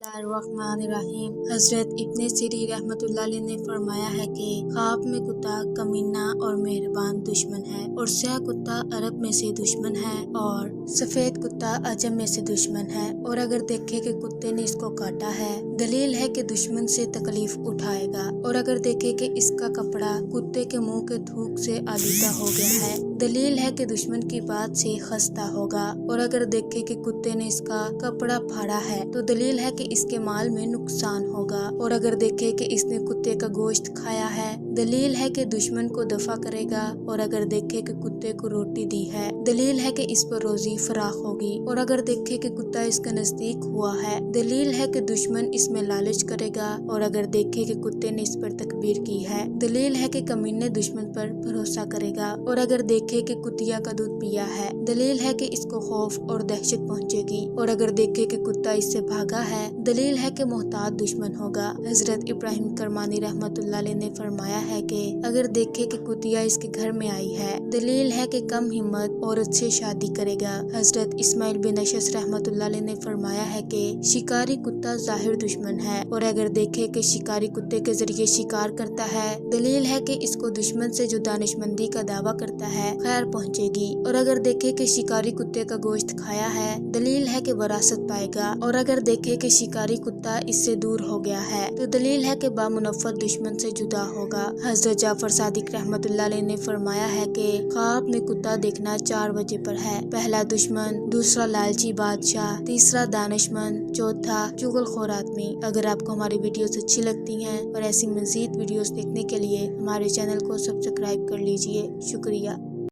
बिस्मिल्लाहिर्रहमानिर्रहीम। हज़रत इब्ने सिरी रहमतुल्लाह अलैह ने फरमाया है कि ख्वाब में कुत्ता कमीना और मेहरबान दुश्मन है, और स्याह कुत्ता अरब में से दुश्मन है, और सफ़ेद कुत्ता अजम में से दुश्मन है। और अगर देखे कि कुत्ते ने इसको काटा है, दलील है कि दुश्मन से तकलीफ उठाएगा। और अगर देखे कि इसका कपड़ा कुत्ते के मुंह के थूक से आलूदा हो गया है, दलील है कि दुश्मन की बात से खस्ता होगा। और अगर देखे कि कुत्ते ने इसका कपड़ा फाड़ा है, तो दलील है कि इसके माल में नुकसान होगा। और अगर देखे कि इसने कुत्ते का गोश्त खाया है, दलील है कि दुश्मन को दफा करेगा। और अगर देखे कि कुत्ते को रोटी दी है, दलील है कि इस पर रोजी फराख होगी। और अगर देखे कि कुत्ता इसके नजदीक हुआ है, दलील है कि दुश्मन इसमें लालच करेगा। और अगर देखे कि कुत्ते ने इस पर तकबीर की है, दलील है कि कमीने दुश्मन पर भरोसा करेगा। और अगर देखे कि कुतिया का दूध पिया है, दलील है कि इसको खौफ और दहशत पहुंचेगी। और अगर देखे कि कुत्ता इससे भागा है, दलील है कि मोहताज दुश्मन होगा। हजरत इब्राहिम करमानी रहमतुल्लाह अलैह ने फरमाया है कि अगर देखे कि कुतिया इसके घर में आई है, दलील है कि कम हिम्मत औरत से शादी करेगा। हजरत इस्माइल बिन अशस रहमतुल्लाह अलैह ने फरमाया है कि शिकारी कुत्ता जाहिर दुश्मन है। और अगर देखे कि शिकारी कुत्ते के जरिए शिकार करता है, दलील है कि इसको दुश्मन से जो दानिशमंदी का दावा करता है खैर पहुँचेगी। और अगर देखे कि शिकारी कुत्ते का गोश्त खाया है, दलील है कि वरासत पाएगा। और अगर देखे कि शिकारी कुत्ता इससे दूर हो गया है, तो दलील है कि बामुनफ़्फ़त दुश्मन से जुदा होगा। हजरत जाफर सादिक रहमतुल्लाह अलैह ने फरमाया है कि ख्वाब में कुत्ता देखना 4 वजह पर है। पहला दुश्मन, दूसरा लालची बादशाह, तीसरा दानिशमंद, चौथा चुगलखोर आदमी। अगर आपको हमारी वीडियोस अच्छी लगती हैं और ऐसी मज़ीद वीडियोस देखने के लिए हमारे चैनल को सब्सक्राइब कर लीजिए। शुक्रिया।